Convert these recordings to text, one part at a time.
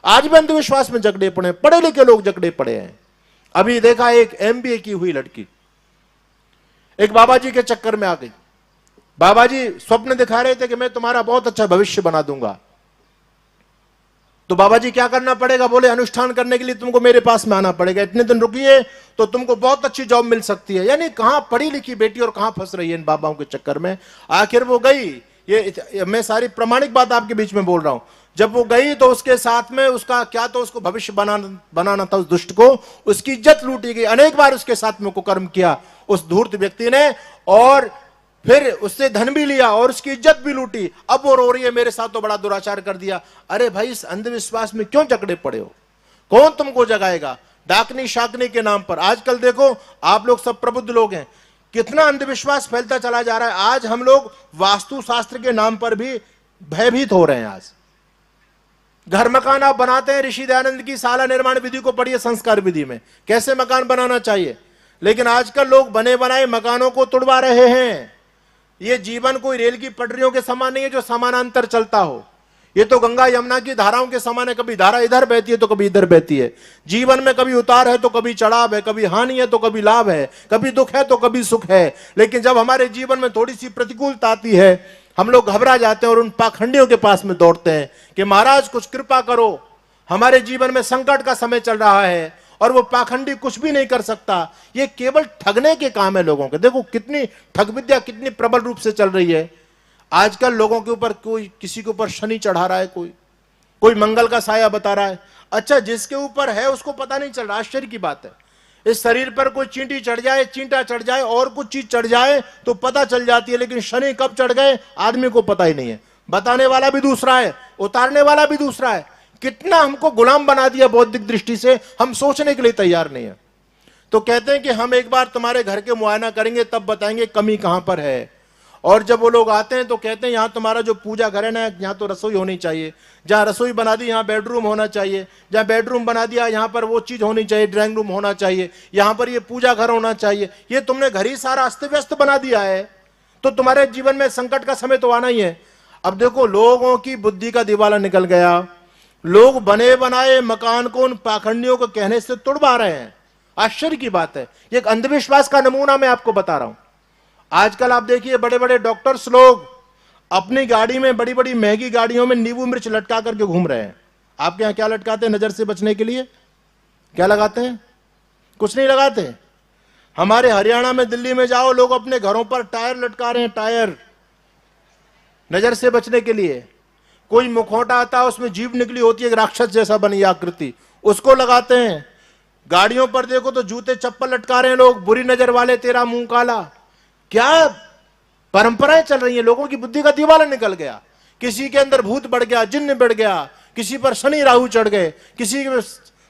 आज भी अंधविश्वास में जकड़े पड़े, पढ़े लिखे लोग जकड़े पड़े हैं। अभी देखा एक एमबीए की हुई लड़की एक बाबा जी के चक्कर में आ गई। बाबा जी स्वप्न दिखा रहे थे कि मैं तुम्हारा बहुत अच्छा भविष्य बना दूंगा। तो बाबा जी क्या करना पड़ेगा, बोले अनुष्ठान करने के लिए तुमको मेरे पास में आना पड़ेगा, इतने दिन रुकिए तो तुमको बहुत अच्छी जॉब मिल सकती है। यानी कहां पढ़ी लिखी बेटी और कहां फंस रही है इन बाबाओं के चक्कर में। आखिर वो गई, ये मैं सारी प्रमाणिक बात आपके बीच में बोल रहा हूं। जब वो गई तो उसके साथ में उसका क्या, तो उसको भविष्य बनाना था उस दुष्ट को, उसकी इज्जत लूटी गई। अनेक बार उसके साथ में कुकर्म किया उस धूर्त व्यक्ति ने, और फिर उससे धन भी लिया और उसकी इज्जत भी लूटी। अब वो रो रही है मेरे साथ तो बड़ा दुराचार कर दिया। अरे भाई, इस अंधविश्वास में क्यों जकड़े पड़े हो? कौन तुमको जगाएगा? डाकनी शाकनी के नाम पर आजकल देखो, आप लोग सब प्रबुद्ध लोग हैं, कितना अंधविश्वास फैलता चला जा रहा है। आज हम लोग वास्तु शास्त्र के नाम पर भी भयभीत हो रहे हैं। आज घर मकान आप बनाते हैं, ऋषि दयानंद की शाला निर्माण विधि को पढ़िए, संस्कार विधि में कैसे मकान बनाना चाहिए। लेकिन आजकल लोग बने बनाए मकानों को तुड़वा रहे हैं। ये जीवन कोई रेल की पटरियों के समान नहीं है जो समानांतर चलता हो। ये तो गंगा यमुना की धाराओं के समान है, कभी धारा इधर बहती है तो कभी इधर बहती है। जीवन में कभी उतार है तो कभी चढ़ाव है, कभी हानि है तो कभी लाभ है, कभी दुख है तो कभी सुख है। लेकिन जब हमारे जीवन में थोड़ी सी प्रतिकूलता आती है, हम लोग घबरा जाते हैं और उन पाखंडियों के पास में दौड़ते हैं कि महाराज कुछ कृपा करो, हमारे जीवन में संकट का समय चल रहा है। और वो पाखंडी कुछ भी नहीं कर सकता, ये केवल ठगने के काम है लोगों के। देखो कितनी ठग विद्या कितनी प्रबल रूप से चल रही है। आजकल लोगों के ऊपर कोई किसी के ऊपर शनि चढ़ा रहा है, कोई मंगल का साया बता रहा है। अच्छा, जिसके ऊपर है उसको पता नहीं चल रहा। आश्चर्य की बात है, इस शरीर पर कोई चींटी चढ़ जाए, चींटा चढ़ जाए और कुछ चीज चढ़ जाए तो पता चल जाती है, लेकिन शनि कब चढ़ गए आदमी को पता ही नहीं है। बताने वाला भी दूसरा है, उतारने वाला भी दूसरा है। कितना हमको गुलाम बना दिया बौद्धिक दृष्टि से, हम सोचने के लिए तैयार नहीं है। तो कहते हैं कि हम एक बार तुम्हारे घर के मुआयना करेंगे, तब बताएंगे कमी कहां पर है। और जब वो लोग आते हैं तो कहते हैं यहां तुम्हारा जो पूजा घर है ना, यहां तो रसोई होनी चाहिए, जहां रसोई बना दी यहां बेडरूम होना चाहिए, जहां बेडरूम बना दिया यहां पर वो चीज होनी चाहिए, ड्राइंग रूम होना चाहिए, यहां पर ये पूजा घर होना चाहिए। ये तुमने घर ही सारा अस्त व्यस्त बना दिया है, तो तुम्हारे जीवन में संकट का समय तो आना ही है। अब देखो, लोगों की बुद्धि का दिवाला निकल गया। लोग बने बनाए मकान को उन पाखंडियों को कहने से तुड़वा रहे हैं। आश्चर्य की बात है। ये एक अंधविश्वास का नमूना मैं आपको बता रहा हूं। आजकल आप देखिए, बड़े बड़े डॉक्टर्स लोग अपनी गाड़ी में, बड़ी बड़ी महंगी गाड़ियों में नींबू मिर्च लटका करके घूम रहे हैं। आपके यहां क्या लटकाते हैं नजर से बचने के लिए? क्या लगाते हैं? कुछ नहीं लगाते। हमारे हरियाणा में, दिल्ली में जाओ, लोग अपने घरों पर टायर लटका रहे हैं, टायर, नजर से बचने के लिए। कोई मुखौटा आता है, उसमें जीभ निकली होती है, एक राक्षस जैसा बनी आकृति, उसको लगाते हैं। गाड़ियों पर देखो तो जूते चप्पल लटका रहे हैं लोग, बुरी नजर वाले, तेरा मुंह काला। क्या परंपराएं चल रही हैं। लोगों की बुद्धि का दिवाला निकल गया। किसी के अंदर भूत बढ़ गया, जिन्न बढ़ गया, किसी पर शनि राहु चढ़ गए, किसी के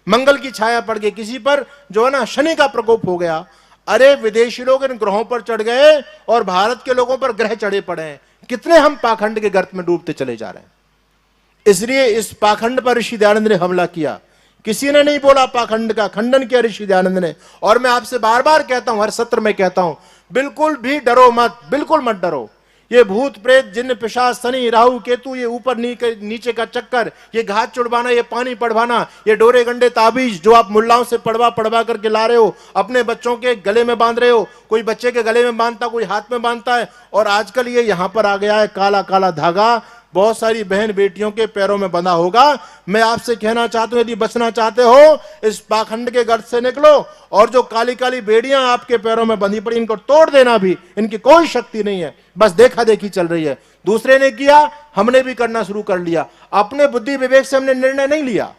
मंगल की छाया पड़ गई, किसी पर जो है ना शनि का प्रकोप हो गया। अरे विदेशी लोग इन ग्रहों पर चढ़ गए और भारत के लोगों पर ग्रह चढ़े पड़े हैं। कितने हम पाखंड के गर्त में डूबते चले जा रहे हैं। इसलिए इस पाखंड पर ऋषि दयानंद ने हमला किया। किसी ने नहीं बोला पाखंड का, खंडन किया ऋषि दयानंद ने। और मैं आपसे बार बार कहता हूं, हर सत्र में कहता हूं, बिल्कुल भी डरो मत, बिल्कुल मत डरो। ये भूत प्रेत जिन्न पिशाच शनि राहु केतु, ये ऊपर नीचे का चक्कर, ये घात चुड़वाना, ये पानी पड़वाना, ये डोरे गंडे ताबीज जो आप मुल्लाओं से पढ़वा करके ला रहे हो, अपने बच्चों के गले में बांध रहे हो। कोई बच्चे के गले में बांधता, कोई हाथ में बांधता है। और आजकल ये यहां पर आ गया है, काला काला धागा बहुत सारी बहन बेटियों के पैरों में बंधा होगा। मैं आपसे कहना चाहता हूं, यदि बचना चाहते हो, इस पाखंड के गर्त से निकलो और जो काली काली बेड़ियां आपके पैरों में बंधी पड़ी, इनको तोड़ देना भी इनकी कोई शक्ति नहीं है। बस देखा देखी चल रही है। दूसरे ने किया, हमने भी करना शुरू कर लिया। अपने बुद्धि विवेक से हमने निर्णय नहीं लिया।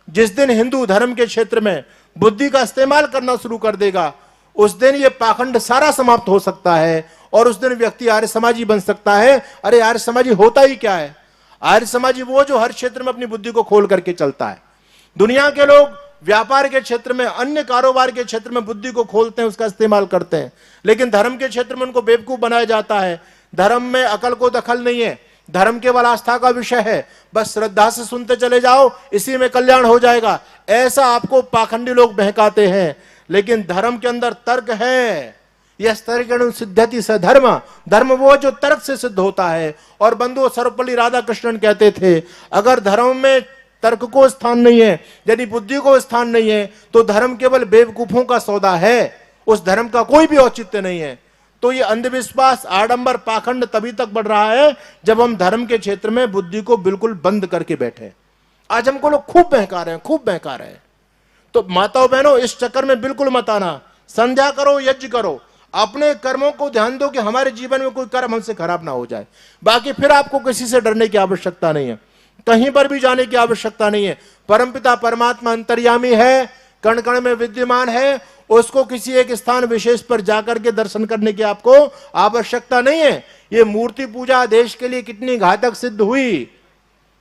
जिस दिन हिंदू धर्म के क्षेत्र में बुद्धि का इस्तेमाल करना शुरू कर देगा, उस दिन ये पाखंड सारा समाप्त हो सकता है और उस दिन व्यक्ति आर्य समाजी बन सकता है। अरे आर्य समाजी होता ही क्या है? आर्य समाजी वो जो हर क्षेत्र में अपनी बुद्धि को खोल करके चलता है। दुनिया के लोग व्यापार के क्षेत्र में, अन्य कारोबार के क्षेत्र में बुद्धि को खोलते हैं, उसका इस्तेमाल करते हैं, लेकिन धर्म के क्षेत्र में उनको बेवकूफ बनाया जाता है। धर्म में अकल को दखल नहीं है। धर्म केवल आस्था का विषय है। बस श्रद्धा से सुनते चले जाओ, इसी में कल्याण हो जाएगा, ऐसा आपको पाखंडी लोग बहकाते हैं। लेकिन धर्म के अंदर तर्क है। यह तर्केण सिद्ध्यति स धर्म, धर्म वो जो तर्क से सिद्ध होता है। और बंधु सर्वपल्ली राधाकृष्णन कहते थे, अगर धर्म में तर्क को स्थान नहीं है, यदि बुद्धि को स्थान नहीं है, तो धर्म केवल बेवकूफों का सौदा है, उस धर्म का कोई भी औचित्य नहीं है। तो ये अंधविश्वास, आडंबर, पाखंड तभी तक बढ़ रहा है जब हम धर्म के क्षेत्र में बुद्धि को बिल्कुल बंद करके बैठे। आज हमको लोग खूब बहका रहे हैं, खूब बहका रहे हैं। तो माताओं बहनों, इस चक्कर में बिल्कुल मत आना। संध्या करो, यज्ञ करो, अपने कर्मों को ध्यान दो कि हमारे जीवन में कोई कर्म हमसे खराब ना हो जाए। बाकी फिर आपको किसी से डरने की आवश्यकता नहीं है, कहीं पर भी जाने की आवश्यकता नहीं है। परमपिता परमात्मा अंतर्यामी है, कण कण में विद्यमान है, उसको किसी एक स्थान विशेष पर जाकर के दर्शन करने की आपको आवश्यकता नहीं है। ये मूर्ति पूजा देश के लिए कितनी घातक सिद्ध हुई,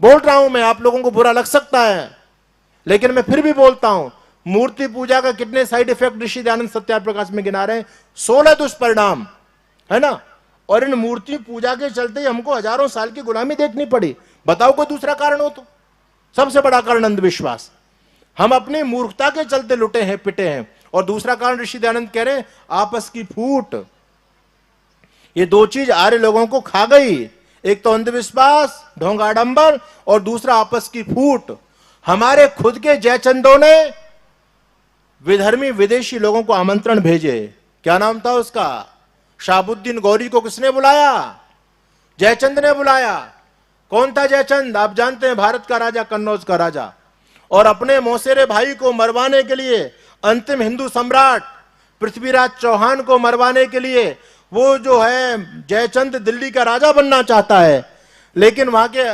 बोल रहा हूं मैं, आप लोगों को बुरा लग सकता है, लेकिन मैं फिर भी बोलता हूं, मूर्ति पूजा का कितने साइड इफेक्ट ऋषि दयानंद सत्याप्रकाश में गिना रहे हैं, 16 दुष्परिणाम है ना। और इन मूर्ति पूजा के चलते हमको हजारों साल की गुलामी देखनी पड़ी। बताओ कोई दूसरा कारण हो तो? सबसे बड़ा कारण अंधविश्वास, हम अपनी मूर्खता के चलते लुटे हैं, पिटे हैं। और दूसरा कारण ऋषि दयानंद कह रहे हैं, आपस की फूट। ये दो चीज आर्य लोगों को खा गई, एक तो अंधविश्वास, ढोंग, आडंबर, और दूसरा आपस की फूट। हमारे खुद के जयचंदों ने विधर्मी विदेशी लोगों को आमंत्रण भेजे, क्या नाम था उसका, शाहबुद्दीन गौरी को किसने बुलाया? जयचंद ने बुलाया। कौन था जयचंद? आप जानते हैं, भारत का राजा, कन्नौज का राजा। और अपने मौसेरे भाई को मरवाने के लिए, अंतिम हिंदू सम्राट पृथ्वीराज चौहान को मरवाने के लिए, वो जो है जयचंद दिल्ली का राजा बनना चाहता है, लेकिन वहां के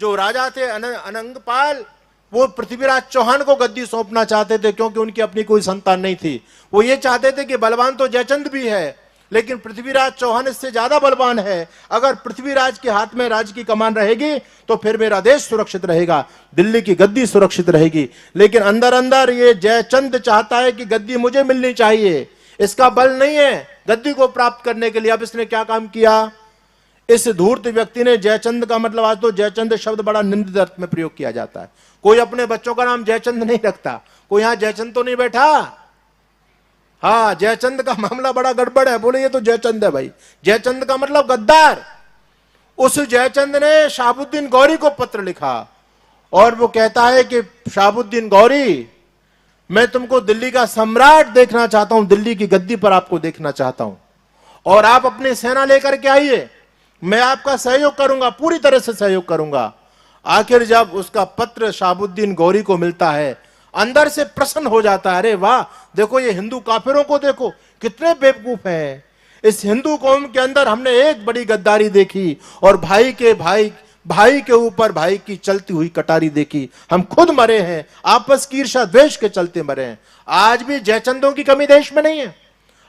जो राजा थे अनंगपाल, वो पृथ्वीराज चौहान को गद्दी सौंपना चाहते थे, क्योंकि उनकी अपनी कोई संतान नहीं थी। वो ये चाहते थे कि बलवान तो जयचंद भी है, लेकिन पृथ्वीराज चौहान इससे ज्यादा बलवान है। अगर पृथ्वीराज के हाथ में राज्य की कमान रहेगी तो फिर मेरा देश सुरक्षित रहेगा, दिल्ली की गद्दी सुरक्षित रहेगी। लेकिन अंदर अंदर ये जयचंद चाहता है कि गद्दी मुझे मिलनी चाहिए, इसका बल नहीं है गद्दी को प्राप्त करने के लिए। अब इसने क्या काम किया, इस धूर्त व्यक्ति ने, जयचंद का मतलब आज तो जयचंद शब्द बड़ा निंदित अर्थ में प्रयोग किया जाता है। कोई अपने बच्चों का नाम जयचंद नहीं रखता। कोई यहां जयचंद तो नहीं बैठा? हाँ, जयचंद का मामला बड़ा गड़बड़ है, बोले ये तो जयचंद है भाई। जयचंद का मतलब गद्दार। उस जयचंद ने शाहबुद्दीन गौरी को पत्र लिखा और वो कहता है कि शाहबुद्दीन गौरी, मैं तुमको दिल्ली का सम्राट देखना चाहता हूं, दिल्ली की गद्दी पर आपको देखना चाहता हूं, और आप अपनी सेना लेकर के आइए, मैं आपका सहयोग करूंगा, पूरी तरह से सहयोग करूंगा। आखिर जब उसका पत्र शाहबुद्दीन गौरी को मिलता है, अंदर से प्रसन्न हो जाता है, अरे वाह, देखो ये हिंदू काफिरों को देखो कितने बेवकूफ हैं। इस हिंदू कौम के अंदर हमने एक बड़ी गद्दारी देखी, और भाई के ऊपर भाई की चलती हुई कटारी देखी। हम खुद मरे हैं, आपस की ईर्ष्या द्वेष के चलते मरे हैं। आज भी जयचंदों की कमी देश में नहीं है।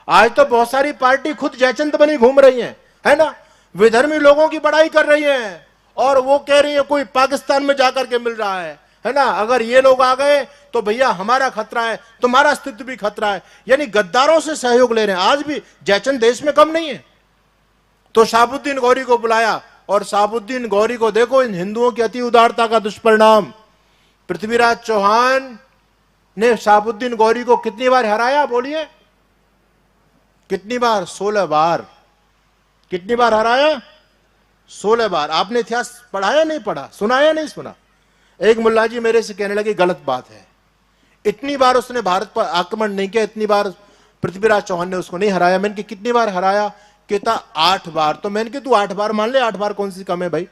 आज तो बहुत सारी पार्टी खुद जयचंद बनी घूम रही है ना। विधर्मी लोगों की बड़ाई कर रही हैं और वो कह रही है कोई पाकिस्तान में जाकर के मिल रहा है ना। अगर ये लोग आ गए तो भैया हमारा खतरा है, तुम्हारा अस्तित्व भी खतरा है। यानी गद्दारों से सहयोग ले रहे हैं। आज भी जयचंद देश में कम नहीं है। तो शाहबुद्दीन गौरी को बुलाया, और शाहबुद्दीन गौरी को देखो, इन हिंदुओं की अति उदारता का दुष्परिणाम। पृथ्वीराज चौहान ने शाहबुद्दीन गौरी को कितनी बार हराया, बोलिए कितनी बार? 16 बार। कितनी बार हराया? 16 बार। आपने इतिहास पढ़ा या नहीं पढ़ा, सुना या नहीं सुना? एक मुल्ला जी मेरे से कहने लगे गलत बात है, इतनी बार उसने भारत पर आक्रमण नहीं किया, इतनी बार पृथ्वीराज चौहान ने उसको नहीं हराया। मैंने कि कितनी बार हराया? कहता 8 बार। तो मैंने कि तू 8 बार मान ले, 8 बार कौन सी कम है भाई?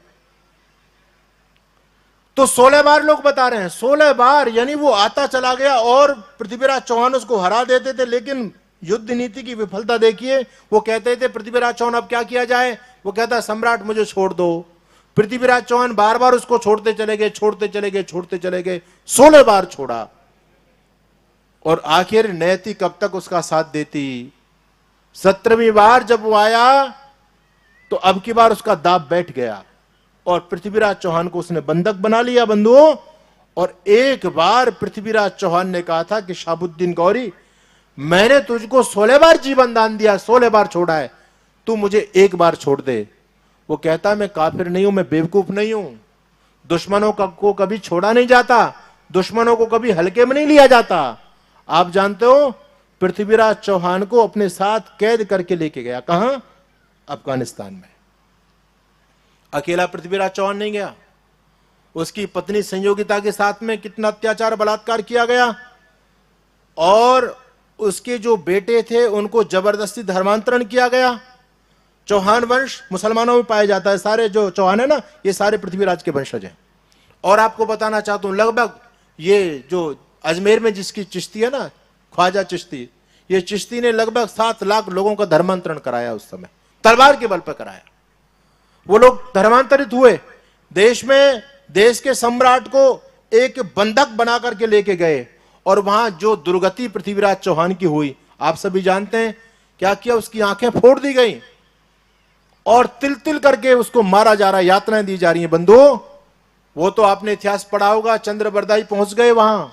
तो 16 बार लोग बता रहे हैं, 16 बार। यानी वो आता चला गया और पृथ्वीराज चौहान उसको हरा देते थे। लेकिन युद्ध नीति की विफलता देखिए, वो कहते थे पृथ्वीराज चौहान अब क्या किया जाए? वो कहता सम्राट मुझे छोड़ दो। पृथ्वीराज चौहान बार बार उसको छोड़ते चले गए, छोड़ते चले गए, छोड़ते चले गए, 16 बार छोड़ा। और आखिर नैति कब तक उसका साथ देती? 17वीं बार जब वो आया तो अब की बार उसका दाब बैठ गया और पृथ्वीराज चौहान को उसने बंधक बना लिया, बंधुओं। और एक बार पृथ्वीराज चौहान ने कहा था कि शाहबुद्दीन गौरी, मैंने तुझको 16 बार जीवन दान दिया, 16 बार छोड़ा है, तू मुझे एक बार छोड़ दे। वो कहता मैं काफिर नहीं हूं, मैं बेवकूफ नहीं हूं। दुश्मनों को कभी छोड़ा नहीं जाता, दुश्मनों को कभी हल्के में नहीं लिया जाता। आप जानते हो, पृथ्वीराज चौहान को अपने साथ कैद करके लेके गया, कहां? अफगानिस्तान में। अकेला पृथ्वीराज चौहान नहीं गया, उसकी पत्नी संयोगिता के साथ में कितना अत्याचार बलात्कार किया गया, और उसके जो बेटे थे उनको जबरदस्ती धर्मांतरण किया गया। चौहान वंश मुसलमानों में पाया जाता है, सारे जो चौहान है ना ये सारे पृथ्वीराज के वंशज हैं। और आपको बताना चाहता हूं, लगभग ये जो अजमेर में जिसकी चिश्ती है ना, ख्वाजा चिश्ती, ये चिश्ती ने लगभग 7 लाख लोगों का धर्मांतरण कराया। उस समय तलवार के बल पर कराया। वो लोग धर्मांतरित हुए, देश में देश के सम्राट को एक बंधक बना करके लेके गए, और वहां जो दुर्गति पृथ्वीराज चौहान की हुई आप सभी जानते हैं। क्या किया, उसकी आंखें फोड़ दी गई और तिल तिल करके उसको मारा जा रहा है, यातनाएं दी जा रही हैं। बंधुओं, वो तो आपने इतिहास पढ़ा होगा, चंद्रबरदाई पहुंच गए वहां,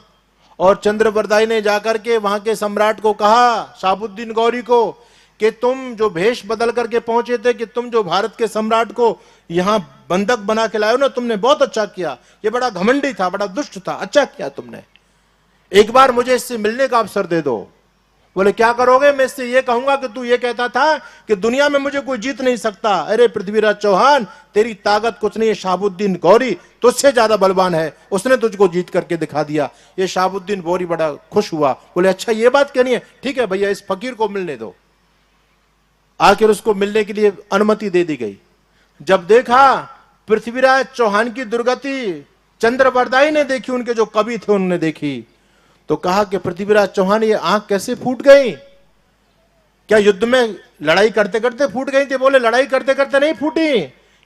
और चंद्रबरदाई ने जाकर के वहां के सम्राट को कहा, शहाबुद्दीन गौरी को, कि तुम जो भेष बदल करके पहुंचे थे, कि तुम जो भारत के सम्राट को यहां बंधक बना के लाए हो ना, तुमने बहुत अच्छा किया। ये बड़ा घमंडी था, बड़ा दुष्ट था, अच्छा किया तुमने, एक बार मुझे इससे मिलने का अवसर दे दो। बोले क्या करोगे? मैं इससे ये कहूंगा कि तू ये कहता था कि दुनिया में मुझे कोई जीत नहीं सकता। अरे पृथ्वीराज चौहान, तेरी ताकत कुछ नहीं है, शहाबुद्दीन गौरी तुझसे ज्यादा बलवान है, उसने तुझको जीत करके दिखा दिया। ये शहाबुद्दीन गौरी बड़ा खुश हुआ, बोले अच्छा ये बात कहनी है, ठीक है भैया, इस फकीर को मिलने दो। आखिर उसको मिलने के लिए अनुमति दे दी गई। जब देखा पृथ्वीराज चौहान की दुर्गति चंद्रबरदाई ने देखी, उनके जो कवि थे उन्होंने देखी, तो कहा कि पृथ्वीराज चौहान ये आंख कैसे फूट गई? क्या युद्ध में लड़ाई करते करते फूट गई थी? बोले लड़ाई करते करते नहीं फूटी,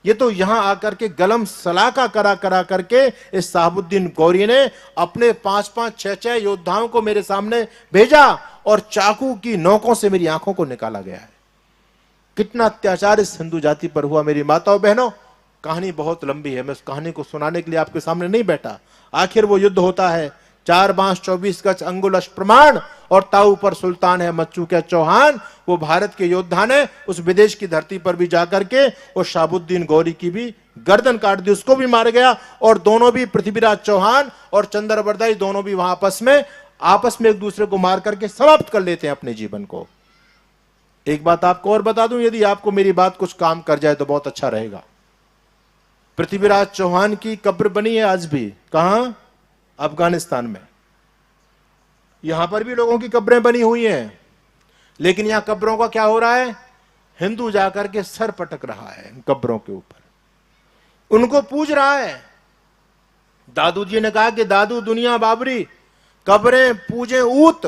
ये तो यहां आकर के गलम सलाका करा करा करके इस शहाबुद्दीन गौरी ने अपने 5-5, 6-6 योद्धाओं को मेरे सामने भेजा, और चाकू की नोकों से मेरी आंखों को निकाला गया है। कितना अत्याचार इस हिंदू जाति पर हुआ। मेरी माताओं बहनों, कहानी बहुत लंबी है, मैं उस कहानी को सुनाने के लिए आपके सामने नहीं बैठा। आखिर वो युद्ध होता है, 4 बांस 24 गज अंगुल अष्ट प्रमाण, और ताऊ पर सुल्तान है मत चूके चौहान। वो भारत के योद्धा ने उस विदेश की धरती पर भी जाकर के वो शहाबुद्दीन गौरी की भी गर्दन काट दी, उसको भी मार गया। और दोनों भी, पृथ्वीराज चौहान और चंद्रबरदाई, दोनों भी वहां आपस में एक दूसरे को मार करके समाप्त कर लेते हैं अपने जीवन को। एक बात आपको और बता दूं, यदि आपको मेरी बात कुछ काम कर जाए तो बहुत अच्छा रहेगा। पृथ्वीराज चौहान की कब्र बनी है आज भी, कहां? अफगानिस्तान में। यहां पर भी लोगों की कब्रें बनी हुई हैं, लेकिन यहां कब्रों का क्या हो रहा है? हिंदू जाकर के सर पटक रहा है इन कब्रों के ऊपर, उनको पूज रहा है। दादू जी ने कहा कि दादू दुनिया बाबरी, कब्रें पूजे ऊत,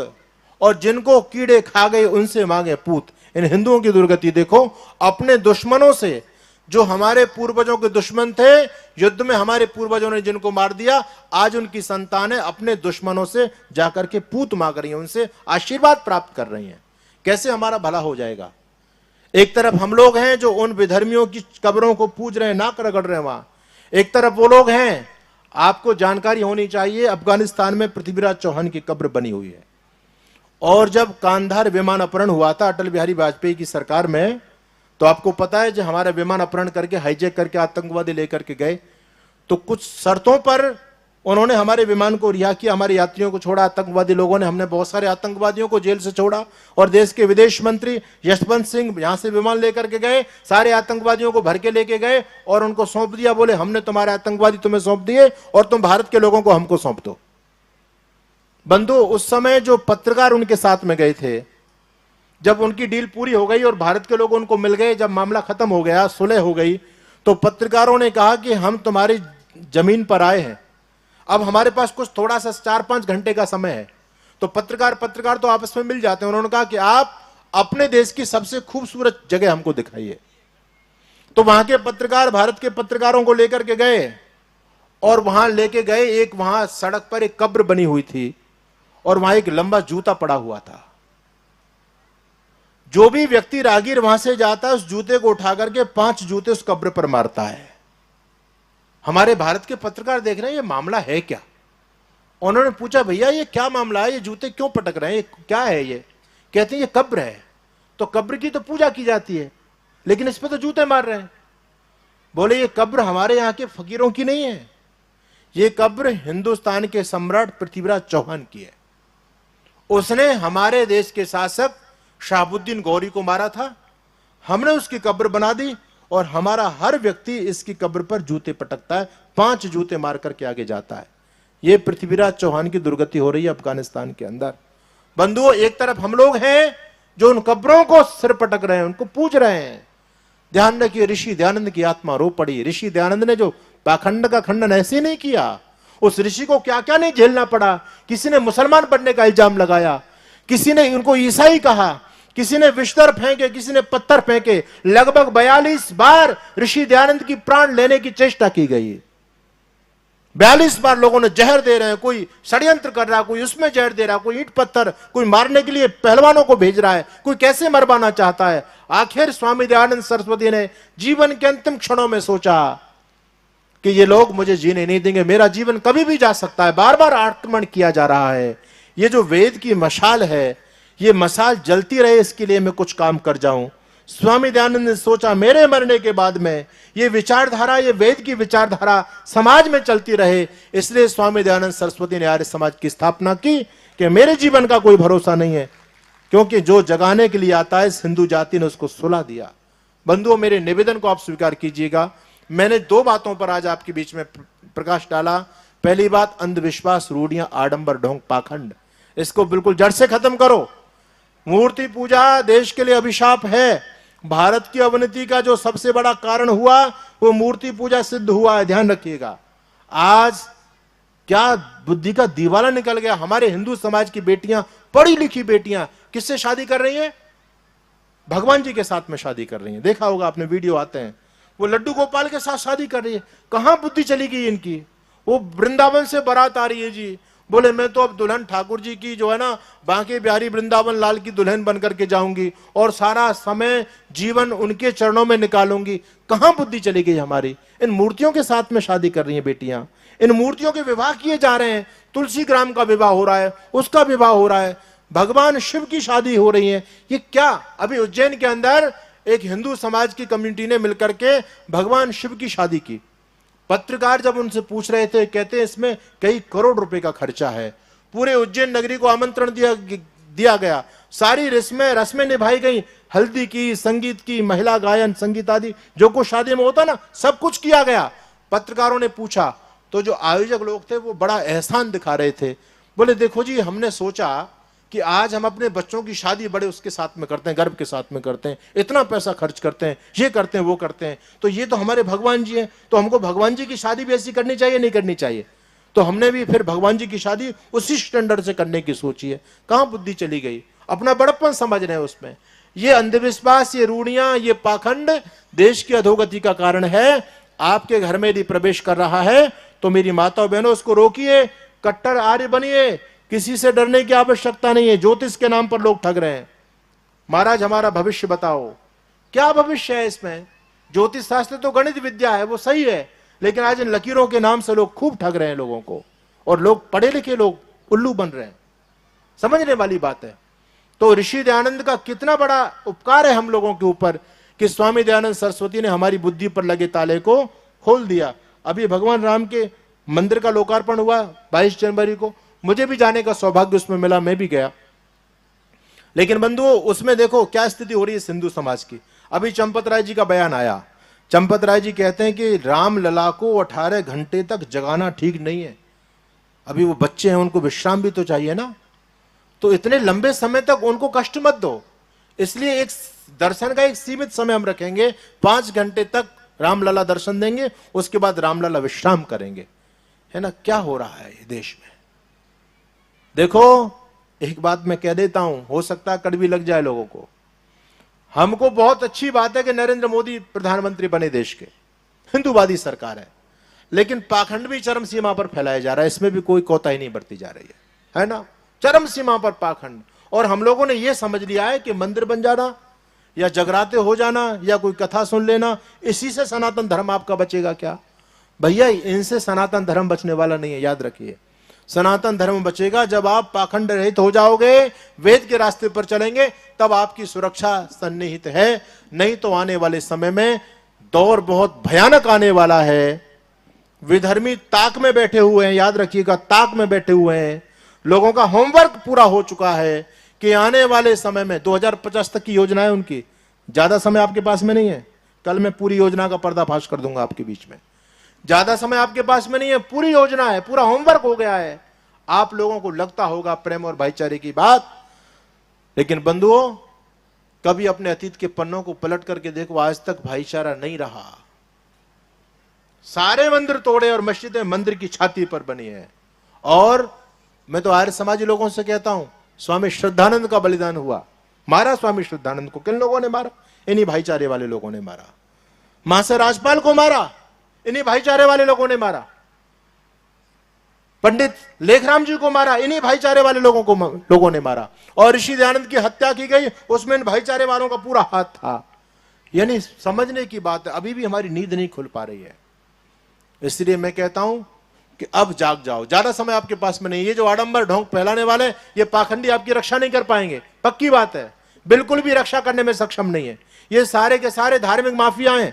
और जिनको कीड़े खा गए उनसे मांगे पूत। इन हिंदुओं की दुर्गति देखो, अपने दुश्मनों से, जो हमारे पूर्वजों के दुश्मन थे, युद्ध में हमारे पूर्वजों ने जिनको मार दिया, आज उनकी संतानें अपने दुश्मनों से जाकर के पूत मांग रही हैं, उनसे आशीर्वाद प्राप्त कर रही हैं। कैसे हमारा भला हो जाएगा? एक तरफ हम लोग हैं जो उन विधर्मियों की कब्रों को पूज रहे हैं, नाक रगड़ रहे हैं वहां, एक तरफ वो लोग हैं। आपको जानकारी होनी चाहिए, अफगानिस्तान में पृथ्वीराज चौहान की कब्र बनी हुई है। और जब कांधार विमान अपहरण हुआ था अटल बिहारी वाजपेयी की सरकार में, तो आपको पता है जो हमारा विमान अपहरण करके हाईजैक करके आतंकवादी लेकर के गए, तो कुछ शर्तों पर उन्होंने हमारे विमान को रिहा किया, हमारे यात्रियों को छोड़ा। आतंकवादी लोगों ने, हमने बहुत सारे आतंकवादियों को जेल से छोड़ा, और देश के विदेश मंत्री यशवंत सिंह यहां से विमान लेकर के गए, सारे आतंकवादियों को भर के लेके गए और उनको सौंप दिया। बोले हमने तुम्हारे आतंकवादी तुम्हें सौंप दिए और तुम भारत के लोगों को हमको सौंप दो। बंधु, उस समय जो पत्रकार उनके साथ में गए थे, जब उनकी डील पूरी हो गई और भारत के लोग उनको मिल गए, जब मामला खत्म हो गया, सुलह हो गई, तो पत्रकारों ने कहा कि हम तुम्हारी जमीन पर आए हैं, अब हमारे पास कुछ थोड़ा सा 4-5 घंटे का समय है। तो पत्रकार तो आपस में मिल जाते हैं। उन्होंने कहा कि आप अपने देश की सबसे खूबसूरत जगह हमको दिखाइए। तो वहां के पत्रकार भारत के पत्रकारों को लेकर के गए, और वहां लेके गए, एक वहां सड़क पर एक कब्र बनी हुई थी, और वहां एक लंबा जूता पड़ा हुआ था। जो भी व्यक्ति राहगीर वहां से जाता है, उस जूते को उठा करके 5 जूते उस कब्र पर मारता है। हमारे भारत के पत्रकार देख रहे हैं ये मामला है क्या। उन्होंने पूछा भैया ये क्या मामला है, ये जूते क्यों पटक रहे हैं, ये क्या है? ये कहते हैं ये कब्र है। तो कब्र की तो पूजा की जाती है, लेकिन इस पर तो जूते मार रहे हैं। बोले ये कब्र हमारे यहाँ के फकीरों की नहीं है, ये कब्र हिंदुस्तान के सम्राट पृथ्वीराज चौहान की है। उसने हमारे देश के शासक शहाबुद्दीन गौरी को मारा था, हमने उसकी कब्र बना दी, और हमारा हर व्यक्ति इसकी कब्र पर जूते पटकता है, 5 जूते मार करके आगे जाता है। यह पृथ्वीराज चौहान की दुर्गति हो रही है अफगानिस्तान के अंदर। बंधुओं, एक तरफ हम लोग हैं जो उन कब्रों को सिर पटक रहे हैं, उनको पूज रहे हैं। ध्यान रखिए, ऋषि दयानंद की आत्मा रो पड़ी। ऋषि दयानंद ने जो पाखंड का खंडन ऐसे नहीं किया, उस ऋषि को क्या क्या नहीं झेलना पड़ा। किसी ने मुसलमान बनने का इल्जाम लगाया, किसी ने उनको ईसाई कहा, किसी ने विस्तर फेंके, किसी ने पत्थर फेंके। लगभग 42 बार ऋषि दयानंद की प्राण लेने की चेष्टा की गई। 42 बार लोगों ने जहर दे रहे हैं, कोई षड्यंत्र कर रहा, कोई उसमें जहर दे रहा, कोई ईंट पत्थर, कोई मारने के लिए पहलवानों को भेज रहा है, कोई कैसे मरवाना चाहता है। आखिर स्वामी दयानंद सरस्वती ने जीवन के अंतिम क्षणों में सोचा कि ये लोग मुझे जीने नहीं देंगे, मेरा जीवन कभी भी जा सकता है, बार बार आक्रमण किया जा रहा है। ये जो वेद की मशाल है, ये मशाल जलती रहे, इसके लिए मैं कुछ काम कर जाऊं। स्वामी दयानंद ने सोचा मेरे मरने के बाद में ये विचारधारा, ये वेद की विचारधारा समाज में चलती रहे। इसलिए स्वामी दयानंद सरस्वती ने आर्य समाज की स्थापना की कि मेरे जीवन का कोई भरोसा नहीं है, क्योंकि जो जगाने के लिए आता है इस हिंदू जाति ने उसको सुला दिया। बंधुओं, मेरे निवेदन को आप स्वीकार कीजिएगा। मैंने 2 बातों पर आज आपके बीच में प्रकाश डाला। पहली बात, अंधविश्वास, रूढ़ियां, आडंबर, ढोंग, पाखंड, इसको बिल्कुल जड़ से खत्म करो। मूर्ति पूजा देश के लिए अभिशाप है। भारत की अवनति का जो सबसे बड़ा कारण हुआ वो मूर्ति पूजा सिद्ध हुआ है, ध्यान रखिएगा। आज क्या बुद्धि का दीवाला निकल गया। हमारे हिंदू समाज की बेटियां, पढ़ी लिखी बेटियां, किससे शादी कर रही हैं? भगवान जी के साथ में शादी कर रही हैं। देखा होगा आपने, वीडियो आते हैं, वो लड्डू गोपाल के साथ शादी कर रही है। कहां बुद्धि चली गई इनकी। वो वृंदावन से बारात आ रही है जी, बोले मैं तो अब दुल्हन ठाकुर जी की जो है ना, बांके बिहारी वृंदावन लाल की दुल्हन बन करके जाऊंगी और सारा समय जीवन उनके चरणों में निकालूंगी। कहां बुद्धि चली गई हमारी। इन मूर्तियों के साथ में शादी कर रही हैं बेटियां, इन मूर्तियों के विवाह किए जा रहे हैं। तुलसी ग्राम का विवाह हो रहा है, उसका विवाह हो रहा है, भगवान शिव की शादी हो रही है। ये क्या? अभी उज्जैन के अंदर एक हिंदू समाज की कम्युनिटी ने मिलकर के भगवान शिव की शादी की। पत्रकार जब उनसे पूछ रहे थे, कहते हैं इसमें कई करोड़ रुपए का खर्चा है। पूरे उज्जैन नगरी को आमंत्रण दिया गया, सारी रस्में निभाई गई, हल्दी की, संगीत की, महिला गायन, संगीत आदि जो कुछ शादी में होता ना, सब कुछ किया गया। पत्रकारों ने पूछा तो जो आयोजक लोग थे वो बड़ा एहसान दिखा रहे थे। बोले देखो जी, हमने सोचा कि आज हम अपने बच्चों की शादी बड़े उसके साथ में करते हैं, गर्व के साथ में करते हैं, इतना पैसा खर्च करते हैं, ये करते हैं, वो करते हैं, तो ये तो हमारे भगवान जी हैं, तो हमको भगवान जी की शादी भी ऐसी करनी चाहिए, नहीं करनी चाहिए। तो हमने भी फिर भगवान जी की शादी उसी स्टैंडर्ड से करने की सोची है। कहां बुद्धि चली गई, अपना बड़प्पन समझ रहे हैं उसमें। ये अंधविश्वास, ये रूढ़ियां, ये पाखंड देश की अधोगति का कारण है। आपके घर में यदि प्रवेश कर रहा है तो मेरी माता बहनों उसको रोकिए, कट्टर आर्य बनिए, किसी से डरने की आवश्यकता नहीं है। ज्योतिष के नाम पर लोग ठग रहे हैं। महाराज हमारा भविष्य बताओ, क्या भविष्य है इसमें? ज्योतिष शास्त्र तो गणित विद्या है, वो सही है, लेकिन आज इन लकीरों के नाम से लोग खूब ठग रहे हैं लोगों को, और लोग पढ़े लिखे लोग उल्लू बन रहे हैं। समझने वाली बात है। तो ऋषि दयानंद का कितना बड़ा उपकार है हम लोगों के ऊपर कि स्वामी दयानंद सरस्वती ने हमारी बुद्धि पर लगे ताले को खोल दिया। अभी भगवान राम के मंदिर का लोकार्पण हुआ 22 जनवरी को, मुझे भी जाने का सौभाग्य उसमें मिला, मैं भी गया। लेकिन बंधुओं, उसमें देखो क्या स्थिति हो रही है हिंदू समाज की। अभी चंपत राय जी का बयान आया। चंपत राय जी कहते हैं कि राम लला को 18 घंटे तक जगाना ठीक नहीं है। अभी वो बच्चे हैं, उनको विश्राम भी तो चाहिए ना, तो इतने लंबे समय तक उनको कष्ट मत दो। इसलिए एक दर्शन का एक सीमित समय हम रखेंगे, 5 घंटे तक रामलला दर्शन देंगे, उसके बाद रामलला विश्राम करेंगे। है ना, क्या हो रहा है देश में। देखो, एक बात मैं कह देता हूं, हो सकता है कड़वी लग जाए लोगों को। हमको बहुत अच्छी बात है कि नरेंद्र मोदी प्रधानमंत्री बने देश के, हिंदूवादी सरकार है, लेकिन पाखंड भी चरम सीमा पर फैलाया जा रहा है। इसमें भी कोई कोताही नहीं बरती जा रही है ना, चरम सीमा पर पाखंड। और हम लोगों ने यह समझ लिया है कि मंदिर बन जाना या जगराते हो जाना या कोई कथा सुन लेना, इसी से सनातन धर्म आपका बचेगा क्या? भैया, इनसे सनातन धर्म बचने वाला नहीं है, याद रखिए। सनातन धर्म बचेगा जब आप पाखंड रहित हो जाओगे, वेद के रास्ते पर चलेंगे, तब आपकी सुरक्षा सन्निहित है। नहीं तो आने वाले समय में दौर बहुत भयानक आने वाला है। विधर्मी ताक में बैठे हुए हैं, याद रखिएगा, ताक में बैठे हुए हैं। लोगों का होमवर्क पूरा हो चुका है कि आने वाले समय में 2050 तक की योजना है उनकी। ज्यादा समय आपके पास में नहीं है, कल मैं पूरी योजना का पर्दाफाश कर दूंगा आपके बीच में। ज्यादा समय आपके पास में नहीं है, पूरी योजना है, पूरा होमवर्क हो गया है। आप लोगों को लगता होगा प्रेम और भाईचारे की बात, लेकिन बंधुओं कभी अपने अतीत के पन्नों को पलट करके देखो, आज तक भाईचारा नहीं रहा। सारे मंदिर तोड़े और मस्जिदें मंदिर की छाती पर बनी है। और मैं तो आर्य समाजी लोगों से कहता हूं, स्वामी श्रद्धानंद का बलिदान हुआ, मारा स्वामी श्रद्धानंद को किन लोगों ने मारा? इन्हीं भाईचारे वाले लोगों ने मारा। महाशय राजपाल को मारा, इन्हीं भाईचारे वाले लोगों ने मारा। पंडित लेखराम जी को मारा, इन्हीं भाईचारे वाले लोगों ने मारा। और ऋषि दयानंद की हत्या की गई, उसमें इन भाईचारे वालों का पूरा हाथ था। यानी समझने की बात है, अभी भी हमारी नींद नहीं खुल पा रही है। इसलिए मैं कहता हूं कि अब जाग जाओ, ज्यादा समय आपके पास में नहीं। ये जो आडंबर ढोंग फैलाने वाले, ये पाखंडी आपकी रक्षा नहीं कर पाएंगे, पक्की बात है, बिल्कुल भी रक्षा करने में सक्षम नहीं है। ये सारे के सारे धार्मिक माफिया हैं,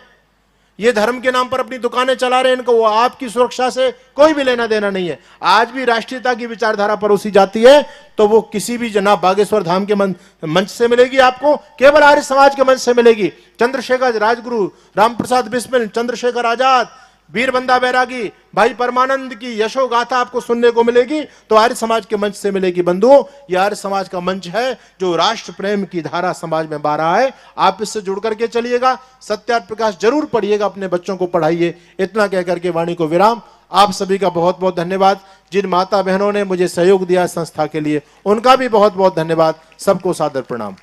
ये धर्म के नाम पर अपनी दुकानें चला रहे हैं, इनको वो आपकी सुरक्षा से कोई भी लेना देना नहीं है। आज भी राष्ट्रीयता की विचारधारा परोसी जाती है तो वो किसी भी जनाब बागेश्वर धाम के मंच से मिलेगी, आपको केवल आर्य समाज के मंच से मिलेगी। चंद्रशेखर राजगुरु, रामप्रसाद बिस्मिल, चंद्रशेखर आजाद, वीरबंदा बैरागी, भाई परमानंद की यशो गाथा आपको सुनने को मिलेगी तो आर्य समाज के मंच से मिलेगी। बंधुओं, यह आर्य समाज का मंच है जो राष्ट्र प्रेम की धारा समाज में बह रहा है। आप इससे जुड़ करके चलिएगा, सत्यार्थ प्रकाश जरूर पढ़िएगा, अपने बच्चों को पढ़ाइए। इतना कहकर के वाणी को विराम। आप सभी का बहुत बहुत धन्यवाद। जिन माता बहनों ने मुझे सहयोग दिया संस्था के लिए, उनका भी बहुत बहुत धन्यवाद। सबको सादर प्रणाम।